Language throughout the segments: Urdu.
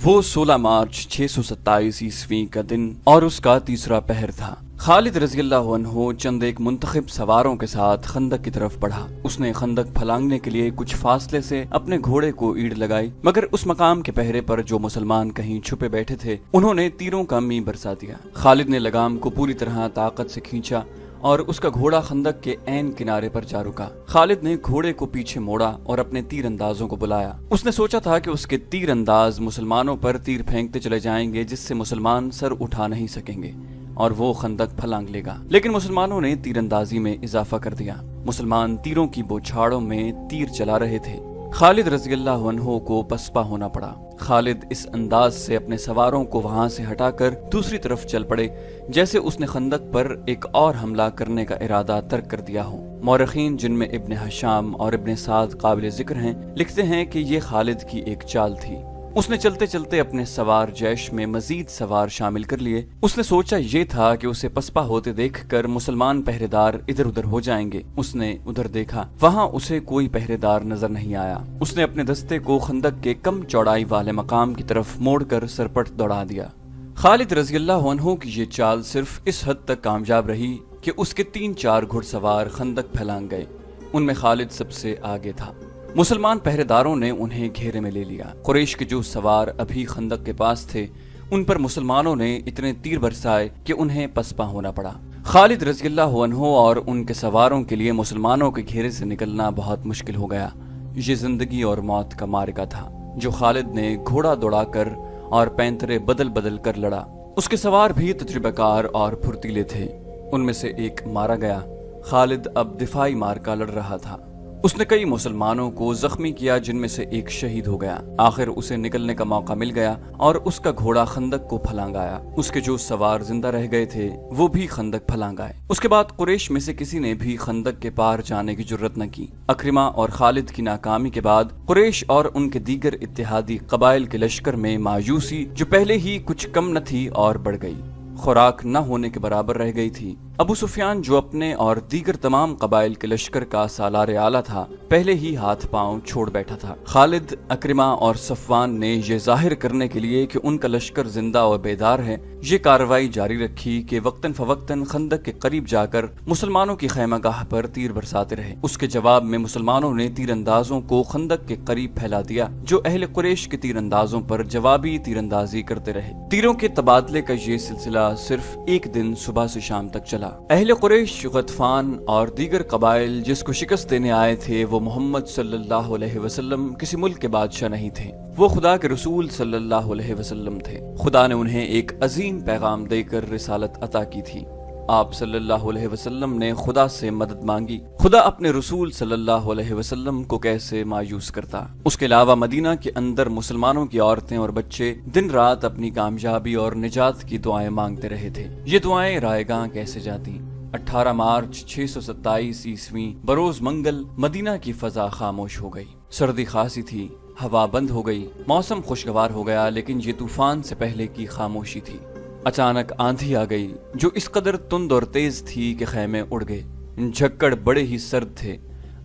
وہ 16 مارچ 627 عیسوی کا دن اور اس کا تیسرا پہر تھا۔ خالد رضی اللہ عنہ چند ایک منتخب سواروں کے ساتھ خندق کی طرف بڑھا۔ اس نے خندق پھلانگنے کے لیے کچھ فاصلے سے اپنے گھوڑے کو ایڑ لگائی، مگر اس مقام کے پہرے پر جو مسلمان کہیں چھپے بیٹھے تھے انہوں نے تیروں کا می برسا دیا۔ خالد نے لگام کو پوری طرح طاقت سے کھینچا اور اس کا گھوڑا خندق کے عین کنارے پر جا رکا۔ خالد نے گھوڑے کو پیچھے موڑا اور اپنے تیر اندازوں کو بلایا۔ اس نے سوچا تھا کہ اس کے تیر انداز مسلمانوں پر تیر پھینکتے چلے جائیں گے جس سے مسلمان سر اٹھا نہیں سکیں گے اور وہ خندق پھلانگ لے گا، لیکن مسلمانوں نے تیر اندازی میں اضافہ کر دیا۔ مسلمان تیروں کی بوچھاڑوں میں تیر چلا رہے تھے۔ خالد رضی اللہ عنہ کو پسپا ہونا پڑا۔ خالد اس انداز سے اپنے سواروں کو وہاں سے ہٹا کر دوسری طرف چل پڑے جیسے اس نے خندق پر ایک اور حملہ کرنے کا ارادہ ترک کر دیا ہو۔ مورخین جن میں ابن حشام اور ابن سعد قابل ذکر ہیں لکھتے ہیں کہ یہ خالد کی ایک چال تھی۔ اس نے چلتے چلتے اپنے سوار جیش میں مزید سوار شامل کر لیے۔ اس نے سوچا یہ تھا کہ اسے پسپا ہوتے دیکھ کر مسلمان پہرے دار ادھر ادھر ہو جائیں گے۔ اس نے ادھر دیکھا، وہاں اسے کوئی پہرے دار نظر نہیں آیا۔ اس نے اپنے دستے کو خندق کے کم چوڑائی والے مقام کی طرف موڑ کر سرپٹ دوڑا دیا۔ خالد رضی اللہ عنہ کی یہ چال صرف اس حد تک کامیاب رہی کہ اس کے 3-4 گھڑ سوار خندق پھیلانگ گئے۔ ان میں خالد سب سے آگے تھا۔ مسلمان پہرے داروں نے انہیں گھیرے میں لے لیا۔ قریش کے جو سوار ابھی خندق کے پاس تھے ان پر مسلمانوں نے اتنے تیر برسائے کہ انہیں پسپا ہونا پڑا۔ خالد رضی اللہ عنہ اور ان کے سواروں کے لیے مسلمانوں کے گھیرے سے نکلنا بہت مشکل ہو گیا۔ یہ زندگی اور موت کا معرکہ تھا جو خالد نے گھوڑا دوڑا کر اور پینترے بدل بدل کر لڑا۔ اس کے سوار بھی تجربہ کار اور پھرتیلے تھے۔ ان میں سے ایک مارا گیا۔ خالد اب دفاعی مارکا لڑ رہا تھا۔ اس نے کئی مسلمانوں کو زخمی کیا جن میں سے ایک شہید ہو گیا۔ آخر اسے نکلنے کا موقع مل گیا اور اس کا گھوڑا خندق کو پھلانگ آیا۔ اس کے جو سوار زندہ رہ گئے تھے وہ بھی خندق پھلانگ آئے۔ اس کے بعد قریش میں سے کسی نے بھی خندق کے پار جانے کی جرت نہ کی۔ اکرمہ اور خالد کی ناکامی کے بعد قریش اور ان کے دیگر اتحادی قبائل کے لشکر میں مایوسی جو پہلے ہی کچھ کم نہ تھی اور بڑھ گئی، خوراک نہ ہونے کے برابر رہ گئی تھی۔ ابو سفیان جو اپنے اور دیگر تمام قبائل کے لشکر کا سالار اعلیٰ تھا پہلے ہی ہاتھ پاؤں چھوڑ بیٹھا تھا۔ خالد، اکرمہ اور صفوان نے یہ ظاہر کرنے کے لیے کہ ان کا لشکر زندہ اور بیدار ہے یہ کارروائی جاری رکھی کہ وقتاً فوقتاً خندق کے قریب جا کر مسلمانوں کی خیمہ گاہ پر تیر برساتے رہے۔ اس کے جواب میں مسلمانوں نے تیر اندازوں کو خندق کے قریب پھیلا دیا جو اہل قریش کے تیر اندازوں پر جوابی تیر اندازی کرتے رہے۔ تیروں کے تبادلے کا یہ سلسلہ صرف ایک دن صبح سے شام تک چلا۔ اہل قریش، غطفان اور دیگر قبائل جس کو شکست دینے آئے تھے وہ محمد صلی اللہ علیہ وسلم کسی ملک کے بادشاہ نہیں تھے، وہ خدا کے رسول صلی اللہ علیہ وسلم تھے۔ خدا نے انہیں ایک عظیم پیغام دے کر رسالت عطا کی تھی۔ آپ صلی اللہ علیہ وسلم نے خدا سے مدد مانگی۔ خدا اپنے رسول صلی اللہ علیہ وسلم کو کیسے مایوس کرتا۔ اس کے علاوہ مدینہ کے اندر مسلمانوں کی عورتیں اور بچے دن رات اپنی کامیابی اور نجات کی دعائیں مانگتے رہے تھے۔ یہ دعائیں رائے گاں کیسے جاتی۔ 18 مارچ 627 عیسوی بروز منگل مدینہ کی فضا خاموش ہو گئی۔ سردی خاصی تھی، ہوا بند ہو گئی، موسم خوشگوار ہو گیا، لیکن یہ طوفان سے پہلے کی خاموشی تھی۔ اچانک آندھی آ گئی جو اس قدر تند اور تیز تھی کہ خیمے اڑ گئے۔ جھکڑ بڑے ہی سرد تھے۔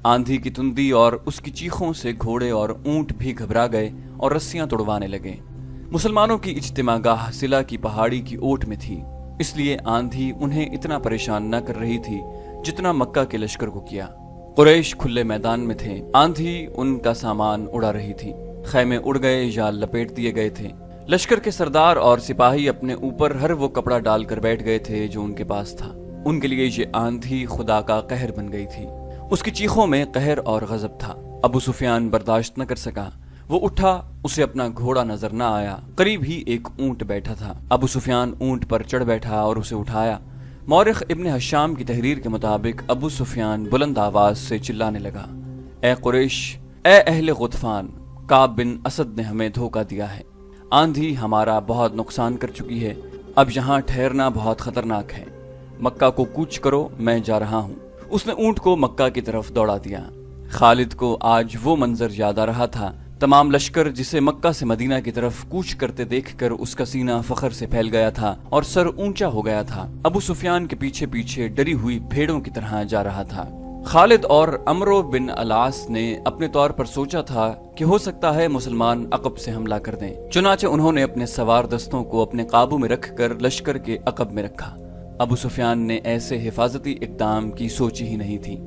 آندھی کی تندی اور اس کی چیخوں سے گھوڑے اور اونٹ بھی گھبرا گئے اور رسیاں توڑوانے لگے۔ مسلمانوں کی اجتماع گاہ سلا کی پہاڑی کی اوٹ میں تھی، اس لیے آندھی انہیں اتنا پریشان نہ کر رہی تھی جتنا مکہ کے لشکر کو کیا۔ قریش کھلے میدان میں تھے، آندھی ان کا سامان اڑا رہی تھی، خیمے اڑ گئے یا لپیٹ دیے گئے تھے۔ لشکر کے سردار اور سپاہی اپنے اوپر ہر وہ کپڑا ڈال کر بیٹھ گئے تھے جو ان کے پاس تھا۔ ان کے لیے یہ آندھی خدا کا قہر بن گئی تھی۔ اس کی چیخوں میں قہر اور غضب تھا۔ ابو سفیان برداشت نہ کر سکا، وہ اٹھا، اسے اپنا گھوڑا نظر نہ آیا۔ قریب ہی ایک اونٹ بیٹھا تھا۔ ابو سفیان اونٹ پر چڑھ بیٹھا اور اسے اٹھایا۔ مورخ ابن حشام کی تحریر کے مطابق ابو سفیان بلند آواز سے چلانے لگا، اے قریش، اے اہل غطفان، کعب بن اسد نے ہمیں دھوکہ دیا ہے۔ آندھی ہمارا بہت نقصان کر چکی ہے، اب یہاں ٹھہرنا بہت خطرناک ہے۔ مکہ کو کوچ کرو، میں جا رہا ہوں۔ اس نے اونٹ کو مکہ کی طرف دوڑا دیا۔ خالد کو آج وہ منظر یاد آ رہا تھا، تمام لشکر جسے مکہ سے مدینہ کی طرف کوچ کرتے دیکھ کر اس کا سینہ فخر سے پھیل گیا تھا اور سر اونچا ہو گیا تھا۔ ابو سفیان کے پیچھے پیچھے ڈری ہوئی بھیڑوں کی طرح جا رہا تھا۔ خالد اور عمرو بن العاص نے اپنے طور پر سوچا تھا کہ ہو سکتا ہے مسلمان عقب سے حملہ کر دیں، چنانچہ انہوں نے اپنے سوار دستوں کو اپنے قابو میں رکھ کر لشکر کے عقب میں رکھا۔ ابو سفیان نے ایسے حفاظتی اقدام کی سوچی ہی نہیں تھی۔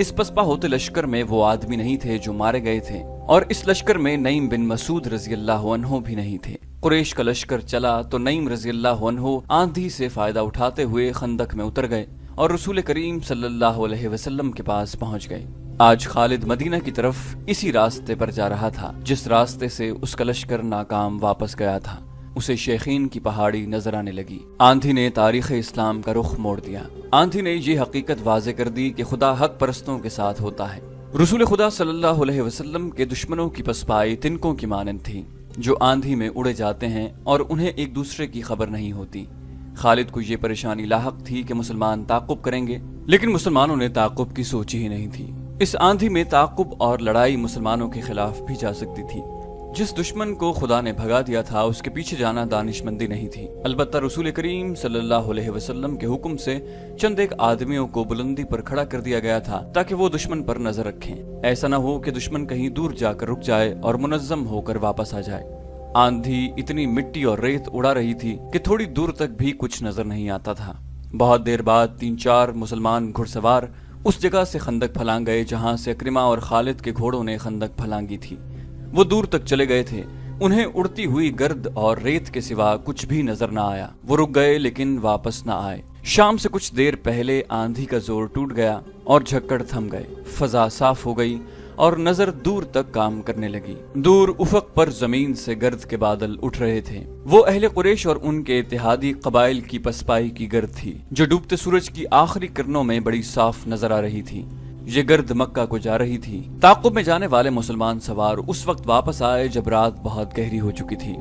اس پسپا ہوتے لشکر میں وہ آدمی نہیں تھے جو مارے گئے تھے، اور اس لشکر میں نعیم بن مسعود رضی اللہ عنہ بھی نہیں تھے۔ قریش کا لشکر چلا تو نعیم رضی اللہ عنہ آندھی سے فائدہ اٹھاتے ہوئے خندق میں اتر گئے اور رسول کریم صلی اللہ علیہ وسلم کے پاس پہنچ گئے۔ آج خالد مدینہ کی طرف اسی راستے پر جا رہا تھا جس راستے سے اس کا لشکر ناکام واپس گیا تھا۔ اسے شیخین کی پہاڑی نظر آنے لگی۔ آندھی نے تاریخ اسلام کا رخ موڑ دیا۔ آندھی نے یہ حقیقت واضح کر دی کہ خدا حق پرستوں کے ساتھ ہوتا ہے۔ رسول خدا صلی اللہ علیہ وسلم کے دشمنوں کی پسپائی تنکوں کی مانند تھی جو آندھی میں اڑے جاتے ہیں اور انہیں ایک دوسرے کی خبر نہیں ہوتی۔ خالد کو یہ پریشانی لاحق تھی کہ مسلمان تعاقب کریں گے، لیکن مسلمانوں نے تعاقب کی سوچی ہی نہیں تھی۔ اس آندھی میں تعاقب اور لڑائی مسلمانوں کے خلاف بھی جا سکتی تھی۔ جس دشمن کو خدا نے بھگا دیا تھا اس کے پیچھے جانا دانش مندی نہیں تھی۔ البتہ رسول کریم صلی اللہ علیہ وسلم کے حکم سے چند ایک آدمیوں کو بلندی پر کھڑا کر دیا گیا تھا تاکہ وہ دشمن پر نظر رکھیں، ایسا نہ ہو کہ دشمن کہیں دور جا کر رک جائے اور منظم ہو کر واپس آ جائے۔ آندھی اتنی مٹی اور ریت اڑا رہی تھی کہ تھوڑی دور تک بھی کچھ نظر نہیں آتا تھا۔ بہت دیر بعد 3-4 مسلمان گھڑ سوار اس جگہ سے خندق پھلانگ گئے جہاں سے اکرمہ اور خالد کے گھوڑوں نے خندق پھلانگی تھی۔ وہ دور تک چلے گئے تھے، انہیں اڑتی ہوئی گرد اور ریت کے سوا کچھ بھی نظر نہ آیا۔ وہ رک گئے لیکن واپس نہ آئے۔ شام سے کچھ دیر پہلے آندھی کا زور ٹوٹ گیا اور جھکڑ تھم گئے، فضا صاف ہو گئی اور نظر دور تک کام کرنے لگی۔ دور افق پر زمین سے گرد کے بادل اٹھ رہے تھے۔ وہ اہل قریش اور ان کے اتحادی قبائل کی پسپائی کی گرد تھی جو ڈوبتے سورج کی آخری کرنوں میں بڑی صاف نظر آ رہی تھی۔ یہ گرد مکہ کو جا رہی تھی۔ تعاقب میں جانے والے مسلمان سوار اس وقت واپس آئے جب رات بہت گہری ہو چکی تھی۔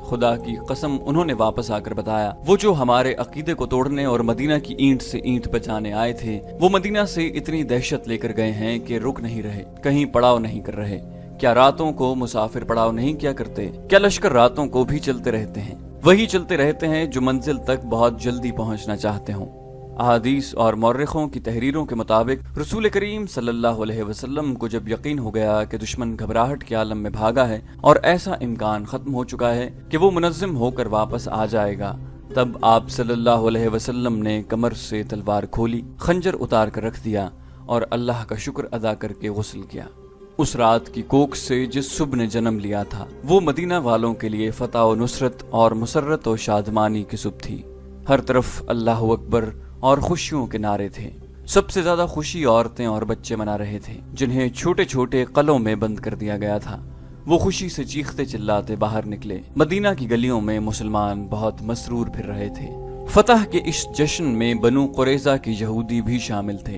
خدا کی قسم انہوں نے واپس آ کر بتایا، وہ جو ہمارے عقیدے کو توڑنے اور مدینہ کی اینٹ سے اینٹ بچانے آئے تھے وہ مدینہ سے اتنی دہشت لے کر گئے ہیں کہ رک نہیں رہے، کہیں پڑاؤ نہیں کر رہے۔ کیا راتوں کو مسافر پڑاؤ نہیں کیا کرتے؟ کیا لشکر راتوں کو بھی چلتے رہتے ہیں؟ وہی چلتے رہتے ہیں جو منزل تک بہت جلدی پہنچنا چاہتے ہوں۔ احادیث اور مورخوں کی تحریروں کے مطابق رسول کریم صلی اللہ علیہ وسلم کو جب یقین ہو گیا کہ دشمن گھبراہٹ کے عالم میں بھاگا ہے اور ایسا امکان ختم ہو چکا ہے کہ وہ منظم ہو کر واپس آ جائے گا، تب آپ صلی اللہ علیہ وسلم نے کمر سے تلوار کھولی، خنجر اتار کر رکھ دیا اور اللہ کا شکر ادا کر کے غسل کیا۔ اس رات کی کوکھ سے جس صبح نے جنم لیا تھا وہ مدینہ والوں کے لیے فتح و نصرت اور مسرت و شادمانی کی صبح تھی۔ ہر طرف اللہ اکبر اور خوشیوں کے نعرے تھے۔ سب سے زیادہ خوشی عورتیں اور بچے منا رہے تھے جنہیں چھوٹے چھوٹے قلعوں میں بند کر دیا گیا تھا۔ وہ خوشی سے چیختے چلاتے باہر نکلے۔ مدینہ کی گلیوں میں مسلمان بہت مسرور پھر رہے تھے۔ فتح کے اس جشن میں بنو قریظہ کے یہودی بھی شامل تھے۔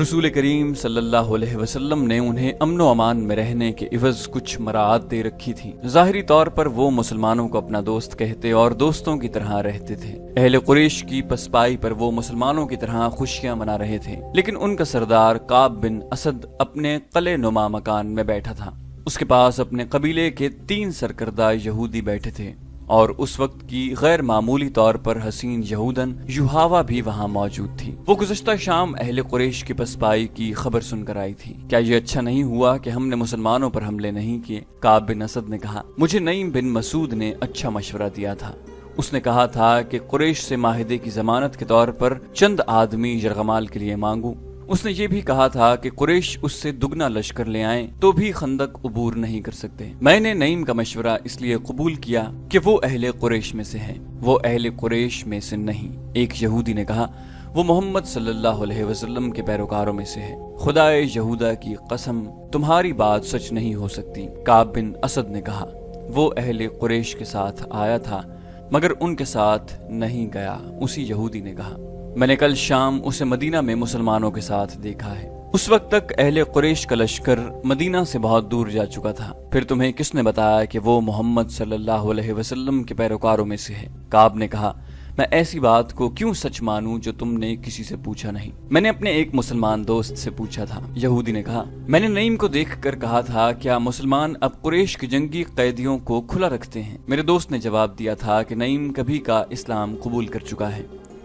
رسول کریم صلی اللہ علیہ وسلم نے انہیں امن و امان میں رہنے کے عوض کچھ مراعات دے رکھی تھی۔ ظاہری طور پر وہ مسلمانوں کو اپنا دوست کہتے اور دوستوں کی طرح رہتے تھے۔ اہل قریش کی پسپائی پر وہ مسلمانوں کی طرح خوشیاں منا رہے تھے، لیکن ان کا سردار کعب بن اسد اپنے قلعے نما مکان میں بیٹھا تھا۔ اس کے پاس اپنے قبیلے کے 3 سرکردہ یہودی بیٹھے تھے اور اس وقت کی غیر معمولی طور پر حسین یہودن یوحاوا بھی وہاں موجود تھی۔ وہ گزشتہ شام اہل قریش کی پسپائی کی خبر سن کر آئی تھی۔ کیا یہ اچھا نہیں ہوا کہ ہم نے مسلمانوں پر حملے نہیں کیے؟ کعب بن اسد نے کہا، مجھے نعیم بن مسعود نے اچھا مشورہ دیا تھا۔ اس نے کہا تھا کہ قریش سے معاہدے کی ضمانت کے طور پر چند آدمی یرغمال کے لیے مانگوں۔ اس نے یہ بھی کہا تھا کہ قریش اس سے دگنا لشکر لے آئیں تو بھی خندق عبور نہیں کر سکتے۔ میں نے نعیم کا مشورہ اس لیے قبول کیا کہ وہ اہل قریش میں سے ہے، وہ اہل قریش میں سے نہیں۔ ایک یہودی نے کہا، وہ محمد صلی اللہ علیہ وسلم کے پیروکاروں میں سے ہے۔ خدائے یہودا کی قسم تمہاری بات سچ نہیں ہو سکتی۔ کعب بن اسد نے کہا، وہ اہل قریش کے ساتھ آیا تھا مگر ان کے ساتھ نہیں گیا۔ اسی یہودی نے کہا، میں نے کل شام اسے مدینہ میں مسلمانوں کے ساتھ دیکھا ہے۔ اس وقت تک اہل قریش کا لشکر مدینہ سے بہت دور جا چکا تھا۔ پھر تمہیں کس نے بتایا کہ وہ محمد صلی اللہ علیہ وسلم کے پیروکاروں میں سے ہے؟ کعب نے کہا، میں ایسی بات کو کیوں سچ مانوں جو تم نے کسی سے پوچھا نہیں؟ میں نے اپنے ایک مسلمان دوست سے پوچھا تھا۔ یہودی نے کہا، میں نے نعیم کو دیکھ کر کہا تھا کیا مسلمان اب قریش کے جنگی قیدیوں کو کھلا رکھتے ہیں؟ میرے دوست نے جواب دیا تھا کہ نعیم کبھی کا اسلام قبول کر چکا ہے۔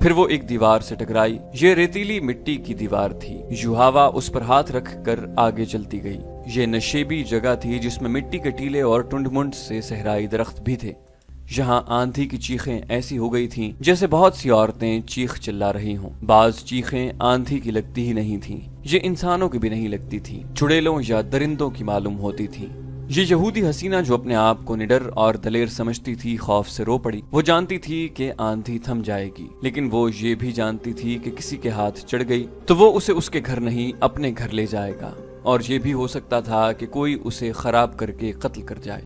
پھر وہ ایک دیوار سے ٹکرائی۔ یہ ریتیلی مٹی کی دیوار تھی۔ یوحاوا اس پر ہاتھ رکھ کر آگے چلتی گئی۔ یہ نشیبی جگہ تھی جس میں مٹی کے ٹیلے اور ٹنڈ منڈ سے صحرائی درخت بھی تھے۔ یہاں آندھی کی چیخیں ایسی ہو گئی تھیں جیسے بہت سی عورتیں چیخ چلا رہی ہوں۔ بعض چیخیں آندھی کی لگتی ہی نہیں تھیں، یہ انسانوں کی بھی نہیں لگتی تھیں، چڑیلوں یا درندوں کی معلوم ہوتی تھیں۔ یہ یہودی حسینہ جو اپنے آپ کو نڈر اور دلیر سمجھتی تھی خوف سے رو پڑی۔ وہ جانتی تھی کہ آندھی تھم جائے گی، لیکن وہ یہ بھی جانتی تھی کہ کسی کے ہاتھ چڑھ گئی تو وہ اسے اس کے گھر نہیں اپنے گھر لے جائے گا، اور یہ بھی ہو سکتا تھا کہ کوئی اسے خراب کر کے قتل کر جائے۔